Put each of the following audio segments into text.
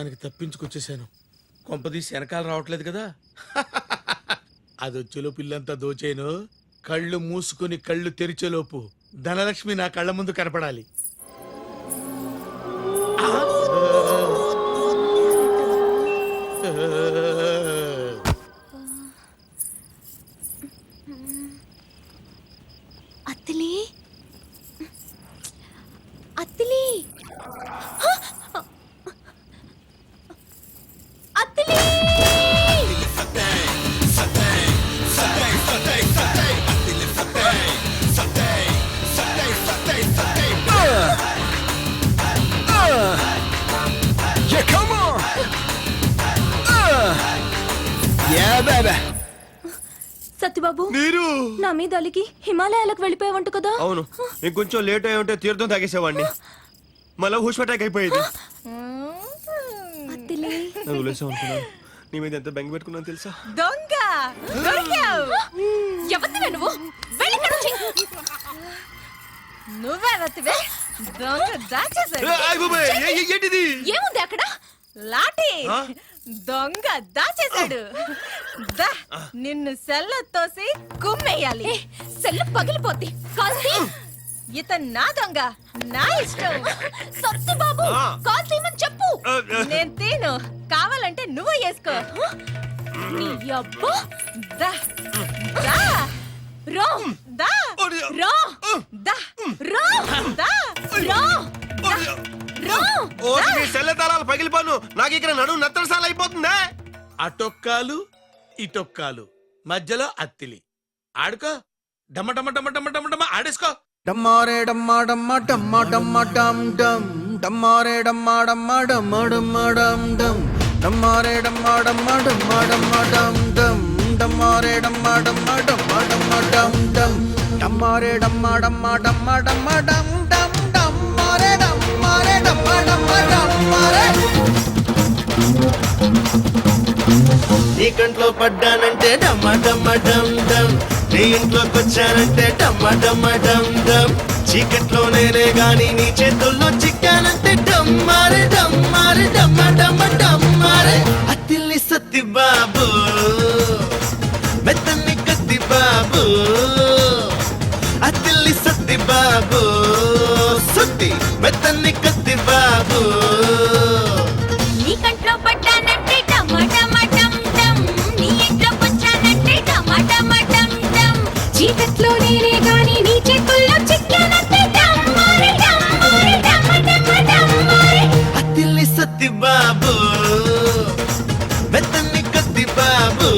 మొత్తానికి తప్పించుకొచ్చేసాను. కొంపదీసి వెనకాల రావట్లేదు కదా. అదొచ్చేలో పిల్లంతా దోచేను. కళ్ళు మూసుకుని కళ్ళు తెరిచేలోపు ధనలక్ష్మి నా కళ్ళ ముందు కనపడాలి. Attili Attili Attili Yeah, come on! Yeah, baby! Satyababu, నీరు నా మీద అలిగి హిమాలయాలకు వెళ్ళిపోయావంట కదా. అవును, ఇంకొంచెం లేట్ అయి ఉంటే తీర్థం తాగేసేవాడిని. మళ్ళీ హుష్ అటాక్ అయిపోయేది. అత్తిలి వదిలేసాం అనుకున్నాను. నీ మీద ఎంత బెంగ పెట్టుకున్నాను తెలుసా? దొంగ ఎవరిని నువ్వు? వెళ్ళి ఇక్కడి నుంచి. నువ్వే రతివే దొంగ దాచేసాడు. ఏంటిది? ఏముంది అక్కడ? లాఠీ దొంగ దాచేసాడు. దా నిన్ను సెల్ల తోసి కుమ్మేయాలి. సెల్లు పగిలిపోద్ది. కాల్తీ. ఇతను నా దొంగ, నా ఇష్టం. సత్యబాబు, కాల్తీమని చెప్పు. నేను తీను, కావాలంటే నువ్వు వేసుకో. నీ అబ్బా. దా దా రా దా రా దా రా దా రా రా. సెల్ల తాళాలు పగిలిపోను. నాకు ఇక్కడ నడుము నత్తరసాల అయిపోతుందా? అటొక్కాలు ఇటొక్కాలు మధ్యలో అత్తిలి. ఆడుకో. డమ్మ డమ్మ డమ్మ డమ్మ డమ్మ డమ్మ ఆడేసుకో. డమ్మారే డమ్మా డమ్మా డమ్మా డమ్మా డమ్ డమ్ డమ్మారే డమ్మా డమ్మా డమ్మా డమ్మా డమ్ డమ్ డమ్మారే డమ్మా డమ్మా డమ్మా డమ్మా డమ్ డమ్ డమ్మారే డమ్మా డమ్మా డమ్మా డమ్మా డమ్ డమ్ డమ్మారే డమ్మా డమ్మా డమ్మా డమ్మా డమ్ డమ్ డమ్మారే డమ్మారే డమ్మా డమ్మా డమ్మారే. నీ కంట్లో పడ్డానంటే డమ్మ డమ్మ డమ్ డమ్, నీ ఇంట్లోకి వచ్చానంటే డమ్మ డమ్మ డమ్ డమ్, చీకట్లో నేనే గాని నీ చేతుల్లో చిక్కానంటే డమ్మారే డమ్మారే డమ్మ డమ్మ డమ్మారే. అత్తిల్లి సత్తి బాబు, మెత్తన్ని కత్తి బాబు, అత్తిల్లి సత్తి బాబు, సుత్తి మెత్తన్ని కత్తి బాబు. నీ కంట్లో పడ్డానంటే టమాటమ టమ్ టమ్, నీ ఇంట్లోకి వచ్చానంటే టమాటమ టమ్ టమ్, చీకట్లో నేనే గాని నీ చేతుల్లో చిక్కానంటే డమ్మారే డమ్మారే డమ్మ డమ్మారే. అత్తిల్లి సత్తి బాబు, మెత్తన్ని కత్తి బాబు,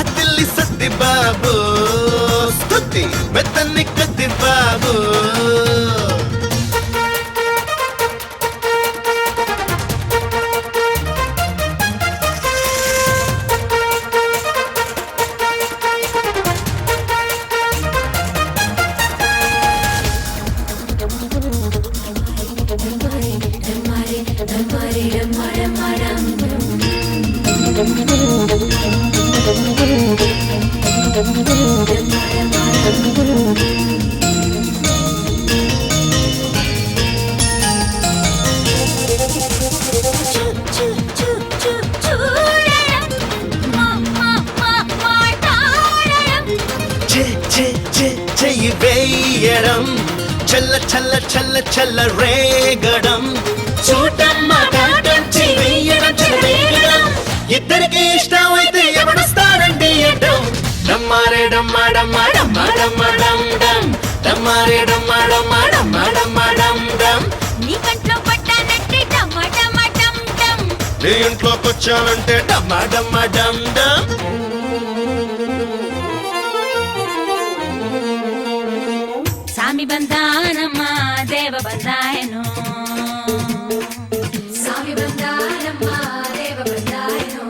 అత్తిల్లి సత్తి బాబు, స్తుతి మెత్తన్ని కత్తి బాబు. చెయ్యి వేయడం, చల్ల చల్ల చల్ల చల్ల రేగడం, చూడడం మాట్లాడడం, చెయ్యి వేయడం చల్ల రేగడం, ఇద్దరికి ఇష్టం అయితే ఎవడొస్తారండి అడ్డం. డమ్మారే డమ్మా డమ్మా డమ్మా డమ్మా డమ్ డమ్, డమ్మారే డమ్మా డమ్మా డమ్మా డమ్మా డమ్ డమ్. నీ కంట్లో పడ్డానంటే టమాటమ టమ్ టమ్, నీ ఇంట్లోకి వచ్చానంటే డమ్మా డమ్మా డమ్ డమ్. సామి బంధానమ్మ దేవ బంధాయను, సామి బంధానమ్మ దేవ బంధాయను,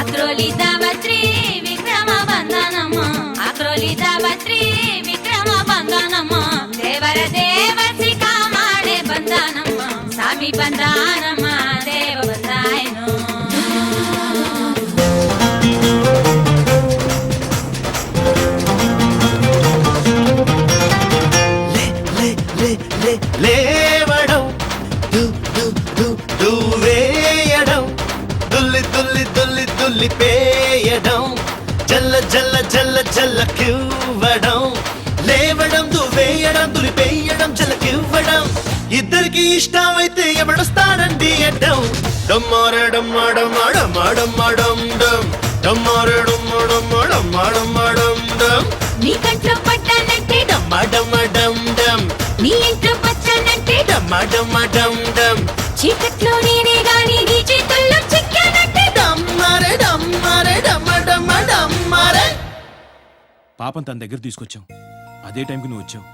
అక్రోలి దావత్రి విక్రమ బంధనమ్మ, అక్రోలి దావత్రి విక్రమ బంధనమ్మ, దేవర దేవసి కామాడే బంధనమ్మ, సామి బంధానమ్మ దేవ బంధాయను. లేవడం, దు దు దు దు దులిపేయడం జల్ల జల్ల జల్ల జల్లకివ్వడం లేవడం దువ్వేయడం దులిపేయడం జల్లకివ్వడం ఇద్దరికి ఇష్టమైతే ఎవడొస్తాడండి అడ్డం డమ్మారే డమ్మా డమ్మా డమ్మా డమ్మా డమ్ డమ్ డమ్మారే డమ్మా డమ్మా డమ్మా డమ్మా డమ్ డమ్ నీ కంట్లో పడ్డానంటే డమ్మా డమ్మా డమ్ డమ్ నీ ఇంట్లో పచ్చానంటే డమ్మా డమ్మా డమ్ డమ్ చీకట్లో నేనే గాని నీ చేతుల్లో చిక్కానంటే డమ్మారే డమ్మారే డమ్మా డమ్మా డమ్మారే. పాపం తన దగ్గర తీసుకొచ్చాం. అదే టైంకి నువ్వు వచ్చావు.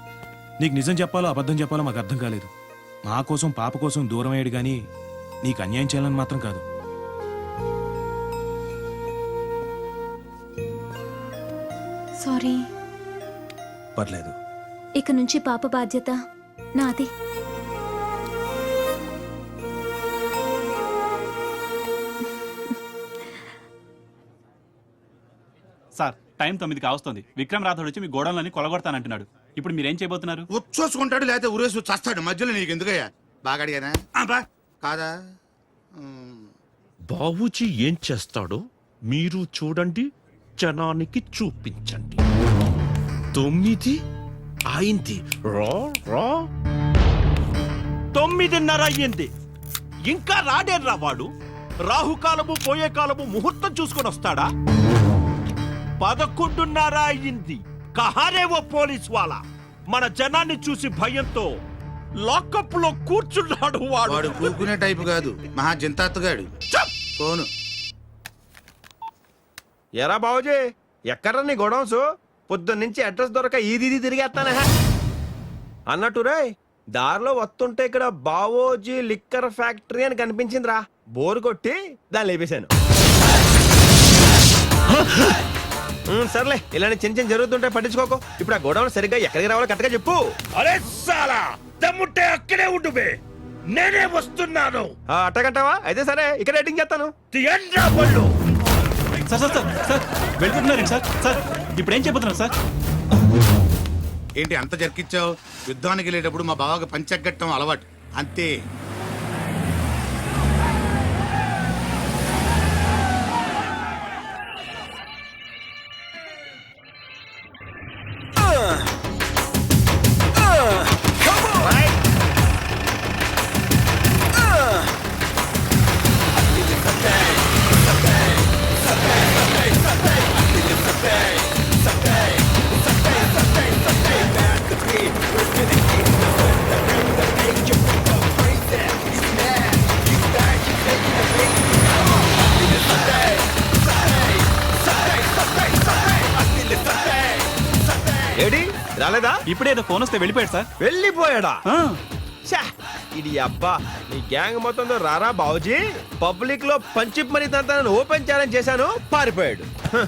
నీకు నిజం చెప్పాలో అబద్ధం చెప్పాలో మాకు అర్థం కాలేదు. మా కోసం పాప కోసం దూరం అయ్యాడు గానీ నీకు అన్యాయం చేయాలని మాత్రం కాదు. సారీ. పర్లేదు. ఇక నుంచి పాప బాధ్యత నాది. సార్ టైం 9 కావస్తుంది. విక్రమ్ రాథోడ్ వచ్చి మీ గోడౌన్లని కొలగొడతానంటున్నాడు. ఇప్పుడు మీరేం చేయబోతున్నారు? ఉచ్చోసుకుంటాడు లేకపోతే ఊరేసి చస్తాడు. మధ్యలో నీకు ఎందుకయ్యా? బాగా అడిగానా? కాదా? బాబూజీ ఏం చేస్తాడో మీరు చూడండి, జనానికి చూపించండి. 9 అయింది. రా రా 9:30 అయ్యింది. ఇంకా రాడేర్రా వాడు. రాహుకాలము పోయే కాలము ముహూర్తం చూసుకొని వస్తాడా? 11:30 అయ్యింది. కహారేవో పోలీస్ వాలా మన జనాన్ని చూసి భయంతో లాకప్ లో కూర్చున్నాడు. వాడు వాడు కూకునే టైపు కాదు, మహా జంతాత్తుగాడు. ఫోను. ఎరా బాబుజీ, ఎక్కడ్రా నీ గొడవన్స్? పొద్దున్నుంచి అడ్రస్ దొరక ఈది తిరిగేస్తానే అన్నట్టు రే. దారిలో వస్తుంటే ఇక్కడ బావోజీ లిక్కర్ ఫ్యాక్టరీ అని కనిపించిందిరా. బోరు కొట్టి దాన్ని లేపేశాను. సర్లే, ఇలాంటి చిన్న చిన్న జరుగుతుంటే పట్టించుకోకు. ఇప్పుడు ఆ గొడవలు సరిగ్గా ఎక్కడికి రావాలో కరెక్ట్గా చెప్పు. అరే సాలా దమ్ముంటే అక్కడే ఉండుబే, నేనే వస్తున్నాను. అట్టగంటావా? అయితే సరే, ఇక్కడ రేటింగ్ చేస్తాను. తీయండ్రా బళ్ళు. సార్ సార్ సార్ సార్ వెళ్ళిపోతున్నారండి సార్. సార్ ఇప్పుడు ఏం చెప్పబోతున్నారు సార్? ఏంటి అంత జరికిచ్చావు? యుద్ధానికి వెళ్ళేటప్పుడు మా బావకి పంచగట్టం అలవాటు అంతే. ఏడి రాలేదా? ఇప్పుడేదో ఫోన్ వస్తే వెళ్ళిపోయాడు సార్. వెళ్ళిపోయాడా? ఆ, ఛా, ఇది అబ్బా నీ గ్యాంగ్ మొత్తంతో రారా బావుజీ. పబ్లిక్ లో పంచిప్ మనీ తంతాను ఓపెన్ ఛాలెంజ్ చేశాను, పారిపోయాడు. హ,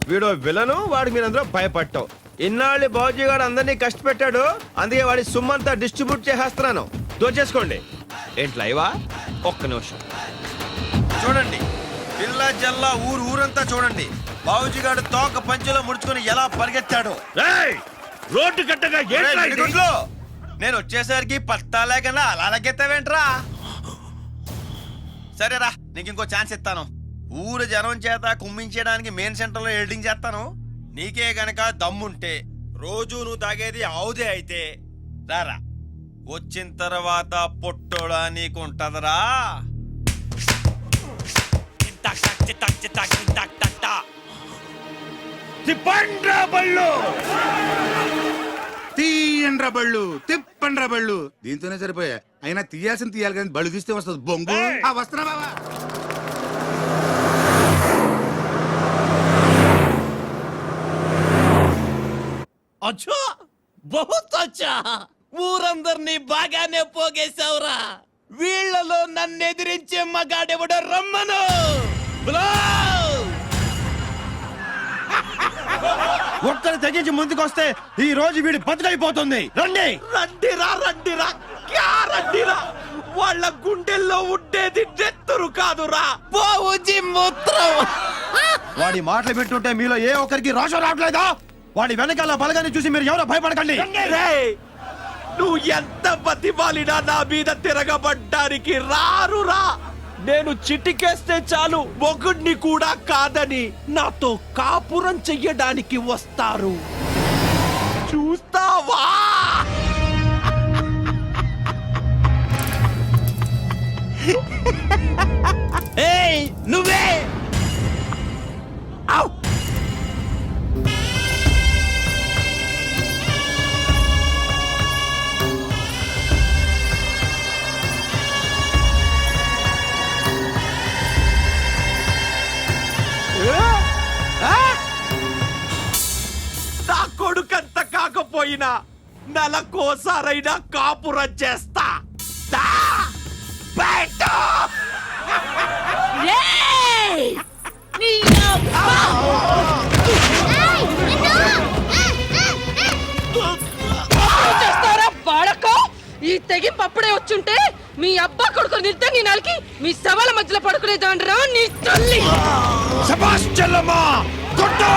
వీడో విలను. వాడికి మీరందరూ భయపడ్డావు. ఇన్నాళ్ళు బావుజీ గారు అందరినీ కష్టపెట్టాడు, అందుకే వాడి సొమ్మంతా డిస్ట్రిబ్యూట్ చేసేస్తున్నాను. దోచేసుకోండి. ఏంటి లైవా? ఒక్క నిమిషం చూడండి. పిల్ల జల్లా ఊరంతా చూడండి. బావుజీ గారు తోక పంచులో ముడుచుకొని ఎలా పరిగెత్తాడు. రేయ్, రోడ్డు కట్టగా ఏంట్రా ఇది? గుడ్లు, నేను వచ్చేసరికి పత్తా లేకుండా అలా లెగ్గెత్తావేంట్రా? సరేరా, నీకు ఇంకో ఛాన్స్ ఇస్తాను. ఊరు జనం చేత కుమ్మించడానికి మెయిన్ సెంటర్ లో ఎడిటింగ్ చేస్తాను. నీకే గనక దమ్ముంటే రోజు నువ్వు తాగేది ఆవుదే అయితే రారా. వచ్చిన తర్వాత పొట్టోడా నీకు ఉంటదరా. తిప్పండ్రా బళ్ళు. తీయండ్రా బళ్ళు, తిప్పండ్రా బళ్ళు. దీంతోనే సరిపోయా. అయినా తీయాల్సిన తీయాలి కానీ బళ్ళు తీస్తే వస్తుంది బొంగు. వస్తున్నా బాబా. అచ్చా బహుత్ అచ్చా, ఊరందరినీ బాగానే పోగేశావురా. వీళ్లలో నన్ను ఎదిరించే మగాడెవడో రమ్మను. ఒక్కరు తెగించి ముందుకొస్తే ఈ రోజు వీడి బతుకైపోతుంది. రండి రండిరా రండిరా, క్యా రండిరా. వాళ్ళ గుండెల్లో ఉండేది నెత్తురు కాదురా, బావుజీ మూత్రం. వాడి మాటలు పెట్టుంటే మీలో ఏ ఒక్కరికి రోషం రావట్లేదా? వాడి వెనకాల బలగాన్ని చూసి మీరు ఎవరో భయపడకండి. రేయ్, నువ్వు ఎంత బతిమాలినా నా మీద తిరగబడ్డానికి రారురా. నేను చిటికేస్తే చాలు మొగుడిని కూడా కాదని నాతో కాపురం చెయ్యడానికి వస్తారు. చూస్తావా? ఏయ్ నువ్వే! ఔ! నా కొడుకంత కాకపోయినా నెలకోసారైనా కాపురం చేస్తా. దా! బయట! చేస్తారా బాడకో? ఈ తెగింపు అప్పుడే వచ్చుంటే మీ అబ్బా కొడుకు నిద్ర నీ నాలుకి మీ సవాల మధ్యలో పడుకునేదాండ్రా నీ తల్లి. శభాష్ చెల్లమ్మా! కొట్టు!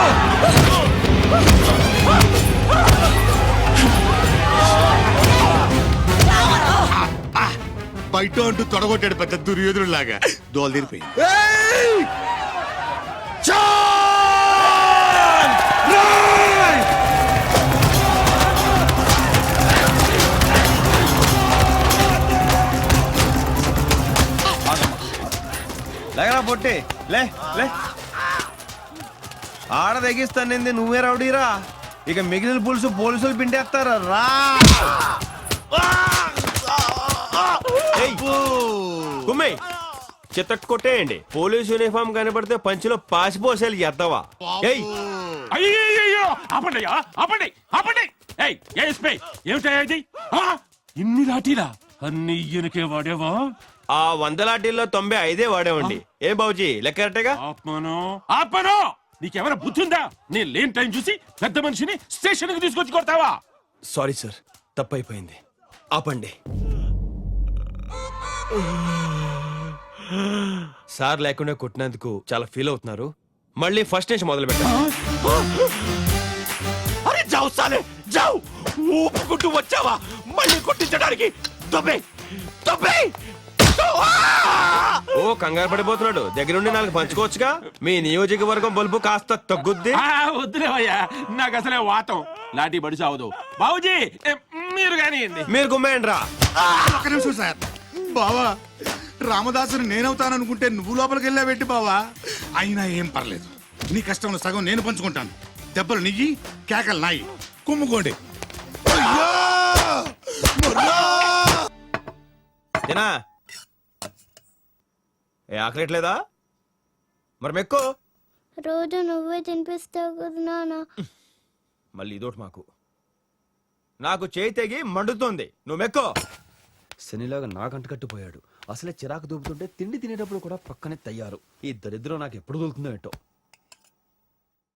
బయట అంటూ తొడగొట్టాడు పెద్ద దుర్యోధుడు లాగా దోలు తీరిపోయింది. ఏయ్! జాన్! రాయ్! లేకరా పొట్టి లే లే. ఆడ తెగిస్తానింది నువ్వే రౌడీరా. ఇక మిగిలిన పులుసు పోలీసులు పిండేస్తారా రా. కుమ్మే చిత్తట్టు కొట్టేయండి. పోలీస్ యూనిఫామ్ కనపడితే పంచిలో పాసిపోసేలు ఎద్దవా. ఏయ్ అయ్యయ్యో! ఆపండియా! ఆపండి! ఆపండి! ఏయ్ ఏఎస్పీ ఏమిటయ్యా ఇది? ఇన్ని లాఠీలా? అన్ని ఈయనకే వాడేవా? ఆ 100 లాఠీల్లో 95 వాడేవండి. ఏ బాబుజీ లెక్క కరెక్టేగా? ఆపను! నీకెవరైనా బుద్ధి ఉందా? నేను లేని టైం చూసి పెద్ద మనిషిని స్టేషన్ కి తీసుకొచ్చి కొడతావా? సారీ సార్, తప్పైపోయింది. ఆపండి. సార్ లేకుండా కొట్టినందుకు చాలా ఫీల్ అవుతున్నారు. మళ్ళీ ఫస్ట్ నుంచి మొదలు పెట్టారు. అరే జావు సాలే జావు! ఊపుకుంటూ వచ్చావా మళ్ళీ కొట్టించడానికి? తొబ్బే తొబ్బే! ఓ కంగారు పడిపోతున్నాడు. దగ్గరుండి 4 పంచుకోవచ్చుగా. మీ నియోజకవర్గం బల్బు కాస్త తగ్గుద్ది. వద్దులేవయ్యా, నాకు అసలే వాతం. లాఠీ బడి సావదు. బాబుజీ మీరు కానీ మీరు గుమ్మేయండి రా. ఒక్క నిమిషం సార్. బావా రామదాసుని నేనవుతాననుకుంటే నువ్వు లోపలికి వెళ్ళావేంటి బావా? అయినా ఏం పర్లేదు. నీ కష్టంలో సగం నేను పంచుకుంటాను. దెబ్బలు నియ్యి, కేకలు నాయి. కుమ్ముకోండి. అయ్యో! మొర్రో! తినా ఏ ఆకలేట్లేదా? మరి మెక్కో. రోజు నువ్వే తినిపిస్తావు కదా నాన్న. మళ్ళీ ఇదోటి మాకు. నాకు చేయి తెగి మండుతోంది. నువ్వు మెక్కో. శనిలాగా నాకంట కట్టిపోయాడు. అసలే చిరాకు దూపుతుంటే తిండి తినేటప్పుడు కూడా పక్కనే తయ్యారు. ఈ దరిద్రం నాకు ఎప్పుడు దొరుకుతుందో ఏంటో.